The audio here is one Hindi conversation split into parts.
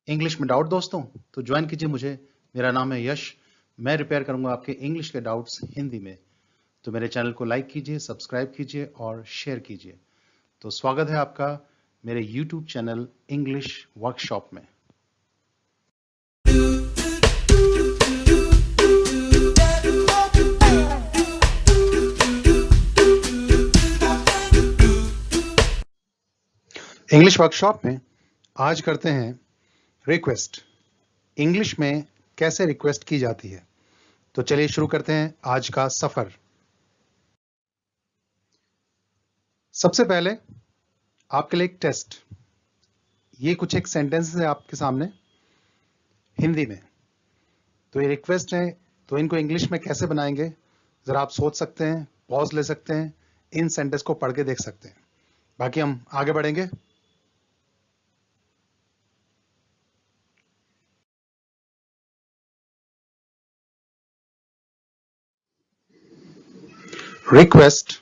इंग्लिश में डाउट दोस्तों तो ज्वाइन कीजिए मुझे। मेरा नाम है यश। मैं रिपेयर करूंगा आपके इंग्लिश के डाउट्स हिंदी में। तो मेरे चैनल को लाइक कीजिए, सब्सक्राइब कीजिए और शेयर कीजिए। तो स्वागत है आपका मेरे यूट्यूब चैनल इंग्लिश वर्कशॉप में। इंग्लिश वर्कशॉप में आज करते हैं रिक्वेस्ट। इंग्लिश में कैसे रिक्वेस्ट की जाती है, तो चलिए शुरू करते हैं आज का सफर। सबसे पहले आपके लिए एक टेस्ट। ये कुछ एक सेंटेंस है आपके सामने हिंदी में, तो ये रिक्वेस्ट है। तो इनको इंग्लिश में कैसे बनाएंगे जरा आप सोच सकते हैं, पॉज ले सकते हैं, इन सेंटेंस को पढ़ के देख सकते हैं। बाकी हम आगे बढ़ेंगे। रिक्वेस्ट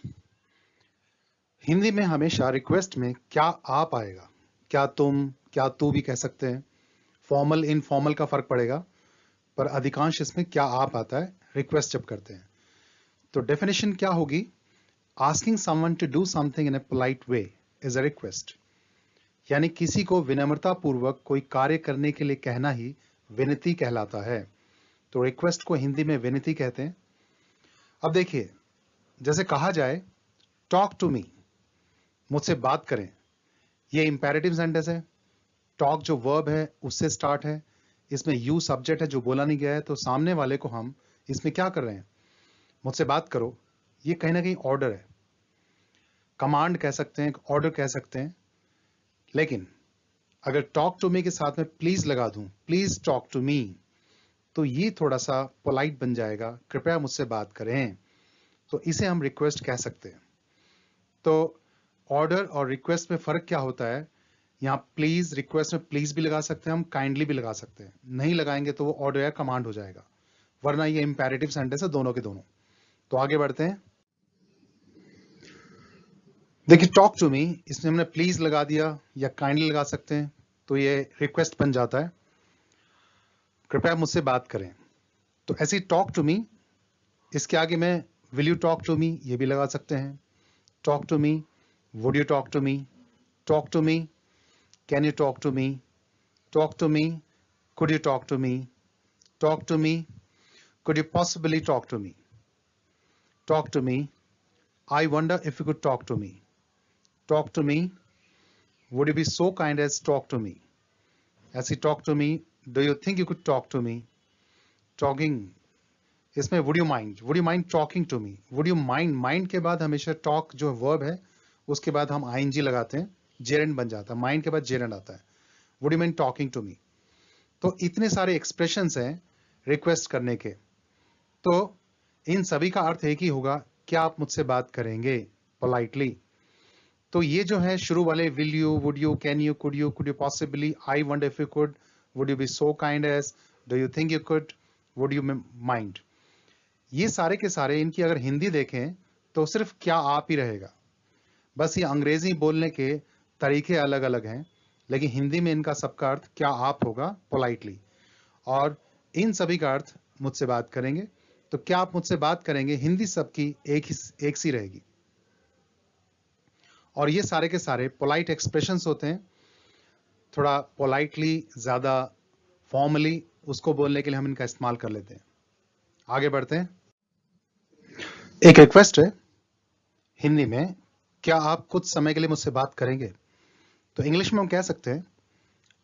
हिंदी में हमेशा रिक्वेस्ट में क्या आप आएगा, क्या तुम, क्या तू भी कह सकते हैं। फॉर्मल इनफॉर्मल का फर्क पड़ेगा, पर अधिकांश इसमें क्या आप आता है रिक्वेस्ट जब करते हैं। तो डेफिनेशन क्या होगी? Asking someone to do something in a polite way is a request. यानी किसी को विनम्रता पूर्वक कोई कार्य करने के लिए कहना ही विनती कहलाता है। तो रिक्वेस्ट को हिंदी में विनती कहते हैं। अब देखिए, जैसे कहा जाए टॉक टू मी, मुझसे बात करें, ये इंपेरेटिव सेंटेंस है। टॉक जो वर्ब है उससे स्टार्ट है। इसमें यू सब्जेक्ट है जो बोला नहीं गया है, तो सामने वाले को हम इसमें क्या कर रहे हैं, मुझसे बात करो। ये कहीं ना कहीं ऑर्डर है, कमांड कह सकते हैं, ऑर्डर कह सकते हैं। लेकिन अगर टॉक टू मी के साथ में प्लीज लगा दूं, प्लीज टॉक टू मी, तो ये थोड़ा सा पोलाइट बन जाएगा, कृपया मुझसे बात करें। तो इसे हम रिक्वेस्ट कह सकते हैं। तो ऑर्डर और रिक्वेस्ट में फर्क क्या होता है? यहाँ प्लीज, रिक्वेस्ट में प्लीज भी लगा सकते हैं हम, काइंडली भी लगा सकते हैं। नहीं लगाएंगे तो वो ऑर्डर या कमांड हो जाएगा, वरना ये इंपेरेटिव सेंटेंस है दोनों के दोनों। तो आगे बढ़ते हैं। देखिए टॉक टू मी, इसमें हमने प्लीज लगा दिया या काइंडली लगा सकते हैं, तो ये रिक्वेस्ट बन जाता है, कृपया मुझसे बात करें। तो ऐसी टॉक टू मी, इसके आगे में will you talk to me ये भी लगा सकते हैं। Talk to me, would you talk to me, talk to me, can you talk to me, talk to me, could you talk to me, talk to me, could you possibly talk to me, talk to me, I wonder if you could talk to me, talk to me, would you be so kind as talk to me, ऐसी talk to me, do you think you could talk to me, talking, इसमें would you mind talking to me, would you mind के बाद हमेशा talk जो verb है उसके बाद हम ing लगाते हैं, gerund बन जाता है, mind के बाद gerund आता है, would you mind talking to me। तो इतने सारे एक्सप्रेशंस हैं रिक्वेस्ट करने के, तो इन सभी का अर्थ एक ही होगा, क्या आप मुझसे बात करेंगे पोलाइटली। तो ये जो है शुरू वाले will you, would you, can you, could you possibly, I wonder if you could, would you be so kind as, do you think you could, would you mind, ये सारे के सारे इनकी अगर हिंदी देखें तो सिर्फ क्या आप ही रहेगा। बस ये अंग्रेजी बोलने के तरीके अलग अलग हैं, लेकिन हिंदी में इनका सबका अर्थ क्या आप होगा पोलाइटली। और इन सभी का अर्थ मुझसे बात करेंगे। तो क्या आप मुझसे बात करेंगे, हिंदी सबकी एक सी रहेगी। और ये सारे के सारे पोलाइट एक्सप्रेशंस होते हैं। थोड़ा पोलाइटली, ज्यादा फॉर्मली उसको बोलने के लिए हम इनका इस्तेमाल कर लेते हैं। आगे बढ़ते हैं। एक रिक्वेस्ट है हिंदी में, क्या आप कुछ समय के लिए मुझसे बात करेंगे। तो इंग्लिश में हम कह सकते हैं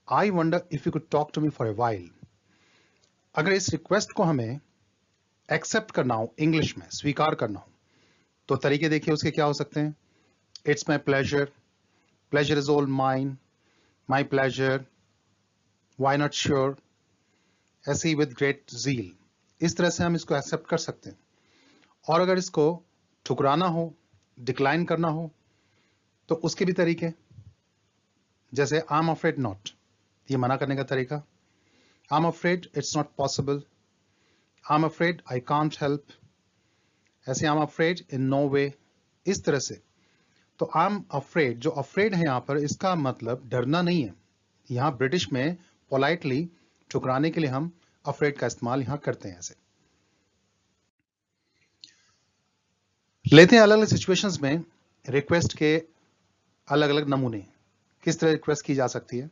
I wonder if you could talk to me for a while. अगर इस रिक्वेस्ट को हमें एक्सेप्ट करना हो, इंग्लिश में स्वीकार करना हो, तो तरीके देखिए उसके क्या हो सकते हैं। It's my pleasure, pleasure is all mine, my pleasure, why not sure, ऐसे ही विद ग्रेट जील। इस तरह से हम इसको एक्सेप्ट कर सकते हैं। और अगर इसको ठुकराना हो, डिक्लाइन करना हो, तो उसके भी तरीके, जैसे आई एम अफ्रेड नॉट, ये मना करने का तरीका। I am afraid it's not possible, I am afraid I can't help, ऐसे I am afraid in no वे, इस तरह से। तो आई एम अफ्रेड, जो अफ्रेड है यहां पर, इसका मतलब डरना नहीं है। यहां ब्रिटिश में पोलाइटली ठुकराने के लिए हम अफ्रेड का इस्तेमाल यहां करते हैं। ऐसे लेते हैं अलग अलग सिचुएशंस में रिक्वेस्ट के अलग अलग नमूने, किस तरह रिक्वेस्ट की जा सकती है।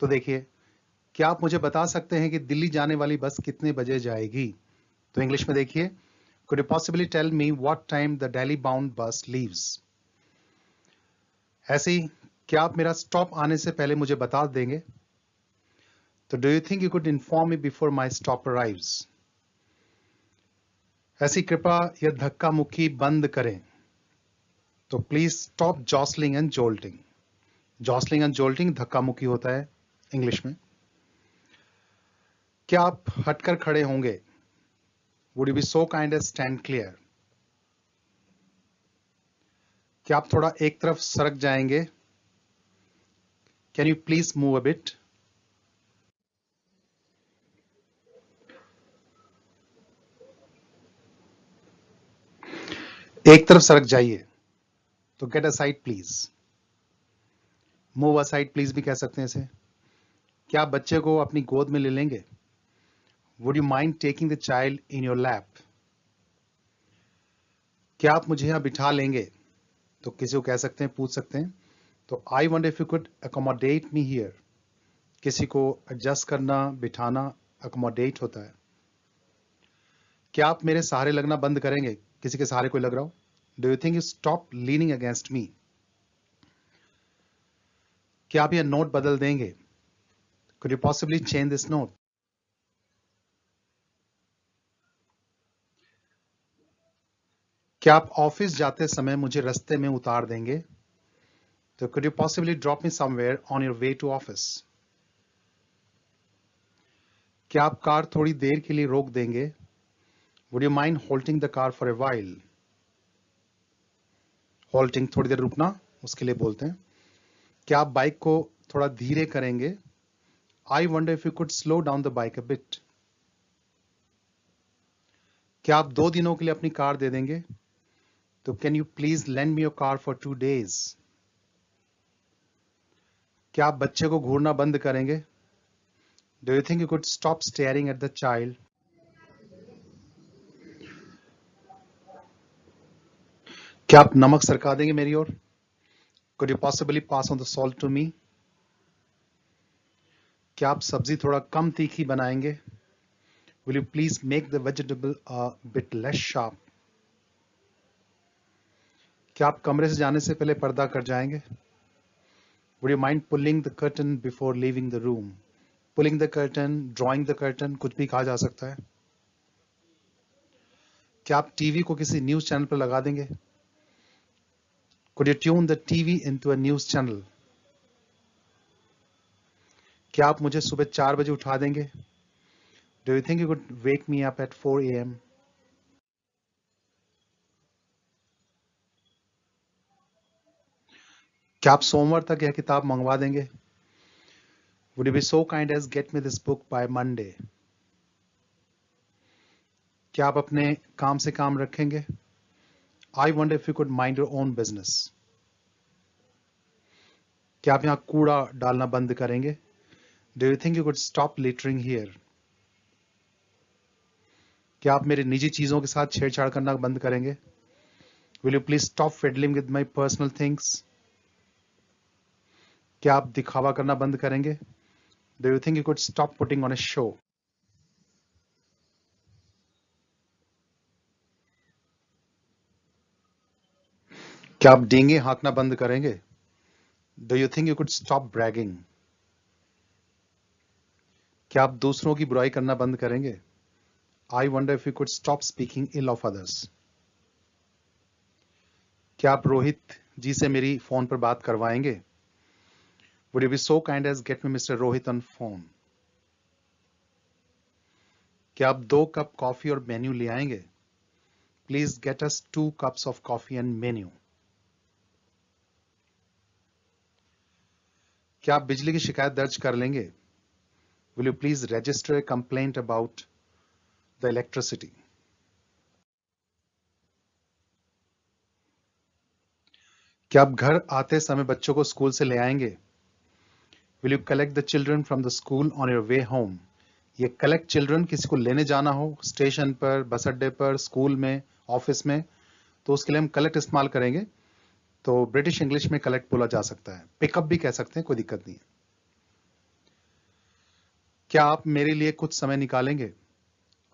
तो देखिए, क्या आप मुझे बता सकते हैं कि दिल्ली जाने वाली बस कितने बजे जाएगी? तो इंग्लिश में देखिए, could you possibly tell me what time the Delhi bound bus leaves? ऐसे ही, क्या आप मेरा स्टॉप आने से पहले मुझे बता देंगे? तो do you think you could inform me before my stop arrives? ऐसी कृपया यह धक्का मुक्की बंद करें। तो please stop जॉसलिंग and jolting. जॉसलिंग and jolting धक्का मुक्की होता है इंग्लिश में। क्या आप हटकर खड़े होंगे? Would you be so kind as stand clear? क्या आप थोड़ा एक तरफ सरक जाएंगे? Can you please move a bit? एक तरफ सरक जाइए। तो get aside please. Move aside please भी कह सकते हैं इसे। क्या आप बच्चे को अपनी गोद में ले लेंगे? Would you mind taking the child in your lap? क्या आप मुझे यहां बिठा लेंगे? तो किसी को कह सकते हैं, पूछ सकते हैं। तो I wonder if you could accommodate me here. किसी को एडजस्ट करना, बिठाना accommodate होता है। क्या आप मेरे सहारे लगना बंद करेंगे? किसी के सहारे कोई लग रहा हो? Do you think you stop leaning against me? क्या आप यह नोट बदल देंगे? Could you possibly change this note? क्या आप ऑफिस जाते समय मुझे रास्ते में उतार देंगे? तो could you possibly drop me somewhere on your way to office? क्या आप कार थोड़ी देर के लिए रोक देंगे? Would you mind halting the car for a while? Halting थोड़ी देर रुकना, उसके लिए बोलते हैं। क्या आप बाइक को थोड़ा धीरे करेंगे? I wonder if you could slow down the bike a bit. क्या आप 2 दिनों के लिए अपनी कार दे देंगे? तो can you please lend me your car for 2 days? क्या आप बच्चे को घूरना बंद करेंगे? Do you think you could stop staring at the child? क्या आप नमक सरका देंगे मेरी ओर? Could you possibly pass on the salt to me? क्या आप सब्जी थोड़ा कम तीखी बनाएंगे? Will you please make the vegetable a bit less sharp? क्या आप कमरे से जाने से पहले पर्दा कर जाएंगे? Would you mind pulling the curtain before leaving the room? Pulling the curtain, drawing the curtain, कुछ भी कहा जा सकता है। क्या आप टीवी को किसी न्यूज चैनल पर लगा देंगे? Could you tune the TV into a news channel? क्या आप मुझे सुबह 4 बजे उठा देंगे? Do you think you could wake me up at 4 a.m.? क्या आप सोमवार तक यह किताब मंगवा देंगे? Would you be so kind as get me this book by Monday? क्या आप अपने काम से काम रखेंगे? I wonder if you could mind your own business. क्या आप यहाँ कूड़ा डालना बंद करेंगे? Do you think you could stop littering here? क्या आप मेरी निजी चीजों के साथ छेड़छाड़ करना बंद करेंगे? Will you please stop fiddling with my personal things? क्या आप दिखावा करना बंद करेंगे? Do you think you could stop putting on a show? क्या आप डींगे हाँकना बंद करेंगे? Do you think you could stop bragging? क्या आप दूसरों की बुराई करना बंद करेंगे? I wonder if you could stop speaking ill of others. क्या आप रोहित जी से मेरी फोन पर बात करवाएंगे? Would you be so kind as get me Mr. Rohit on phone? क्या आप 2 कप कॉफी और मेन्यू ले आएंगे? Please get us 2 cups of coffee and menu. क्या आप बिजली की शिकायत दर्ज कर लेंगे? Will you please register a complaint about the electricity? क्या आप घर आते समय बच्चों को स्कूल से ले आएंगे? Will you collect the children from the school on your way home. ये कलेक्ट चिल्ड्रन किसी को लेने जाना हो स्टेशन पर, बस अड्डे पर, स्कूल में, ऑफिस में, तो उसके लिए हम कलेक्ट इस्तेमाल करेंगे। तो ब्रिटिश इंग्लिश में कलेक्ट बोला जा सकता है। पिकअप भी कह सकते हैं, कोई दिक्कत नहीं है। क्या आप मेरे लिए कुछ समय निकालेंगे?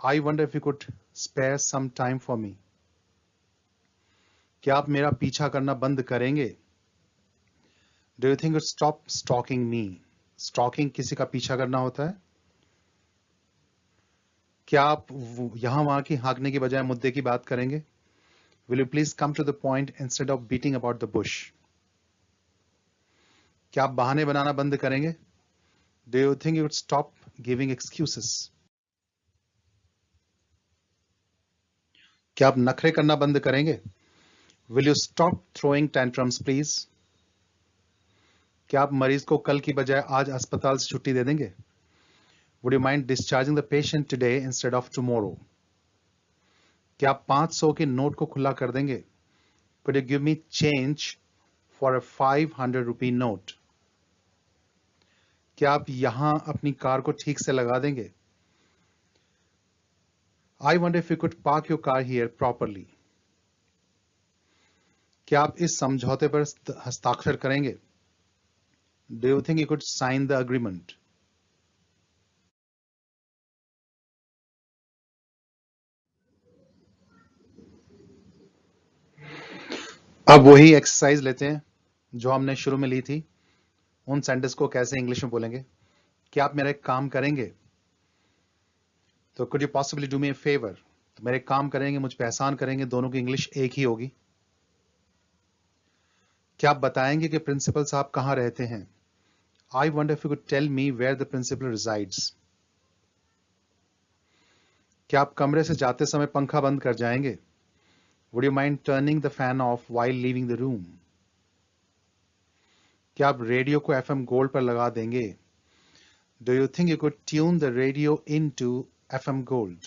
I wonder if you could spare some time for me. क्या आप मेरा पीछा करना बंद करेंगे? Do you think stop stalking me. Stalking किसी का पीछा करना होता है। क्या आप यहां वहां की हाँकने की बजाय मुद्दे की बात करेंगे? Will you please come to the point instead of beating about the bush. क्या आप बहाने बनाना बंद करेंगे? Do you think you would stop giving excuses. क्या आप नखरे करना बंद करेंगे? Will you stop throwing tantrums please. क्या आप मरीज को कल की बजाय आज अस्पताल से छुट्टी दे देंगे? Would you mind discharging the patient today instead of tomorrow. क्या आप 500 के नोट को खुला कर देंगे? Could you give me change for a 500 rupee note. क्या आप यहां अपनी कार को ठीक से लगा देंगे? I wonder if you could park your car here properly. क्या आप इस समझौते पर हस्ताक्षर करेंगे? Do you think you could sign the agreement. अब वही एक्सरसाइज लेते हैं जो हमने शुरू में ली थी। उन सेंटेंस को कैसे इंग्लिश में बोलेंगे। क्या आप मेरा एक काम करेंगे? तो could you possibly do me A favour. तो मेरे काम करेंगे, मुझ पे एहसान करेंगे, दोनों की इंग्लिश एक ही होगी। क्या आप बताएंगे कि प्रिंसिपल साहब कहां रहते हैं? I wonder if you could tell me where the principal resides. क्या आप कमरे से जाते समय पंखा बंद कर जाएंगे? Would you mind turning the fan off while leaving the room. क्या आप रेडियो को FM गोल्ड पर लगा देंगे? Do you think you could tune the radio in to FM gold.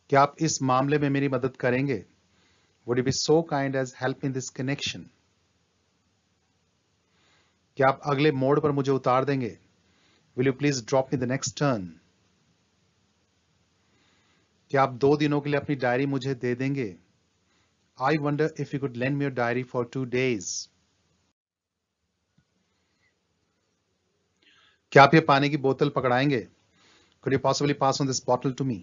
क्या आप इस मामले में मेरी मदद करेंगे? Would you be so kind as help in this connection. क्या आप अगले मोड़ पर मुझे उतार देंगे? Will you please drop me the next turn. क्या आप 2 दिनों के लिए अपनी डायरी मुझे दे देंगे? I wonder if you could lend me your diary for 2 days। क्या आप ये पानी की बोतल पकड़ाएंगे? Could you possibly pass on this bottle to me?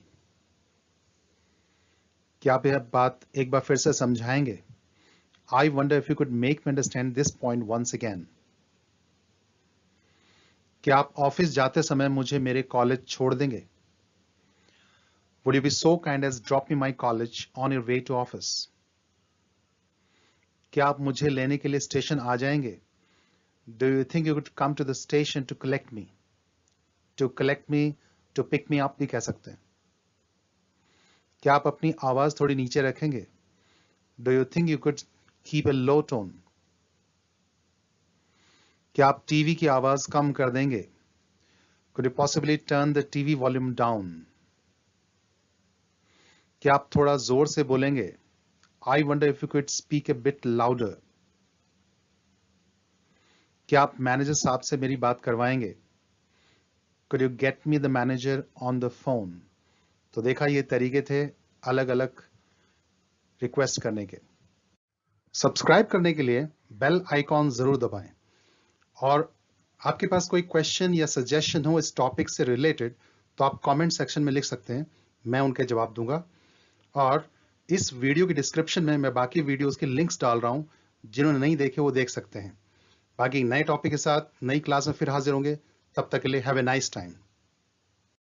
क्या आप यह बात एक बार फिर से समझाएंगे? I wonder if you could make me understand this point once again. क्या आप ऑफिस जाते समय मुझे मेरे कॉलेज छोड़ देंगे? Would you be so kind as drop me my college on your way to office? क्या आप मुझे लेने के लिए स्टेशन आ जाएंगे? Do you think you could come to the station to collect me? To collect me, to pick me up भी कह सकते हैं। क्या आप अपनी आवाज थोड़ी नीचे रखेंगे? Do you think you could keep a low tone? क्या आप टीवी की आवाज कम कर देंगे? Could you possibly turn the TV volume down? क्या आप थोड़ा जोर से बोलेंगे? I wonder if you could speak a bit louder. क्या आप मैनेजर साहब से मेरी बात करवाएंगे? Could you get me the manager on the phone? तो देखा, ये तरीके थे अलग अलग रिक्वेस्ट करने के। सब्सक्राइब करने के लिए बेल आइकॉन जरूर दबाएं, और आपके पास कोई क्वेश्चन या सजेशन हो इस टॉपिक से रिलेटेड तो आप कमेंट सेक्शन में लिख सकते हैं, मैं उनके जवाब दूंगा। और इस वीडियो की डिस्क्रिप्शन में मैं बाकी वीडियोस के लिंक्स डाल रहा हूं, जिन्होंने नहीं देखे वो देख सकते हैं। बाकी नए टॉपिक के साथ नई क्लास में फिर हाजिर होंगे। तब तक के लिए हैव ए नाइस टाइम।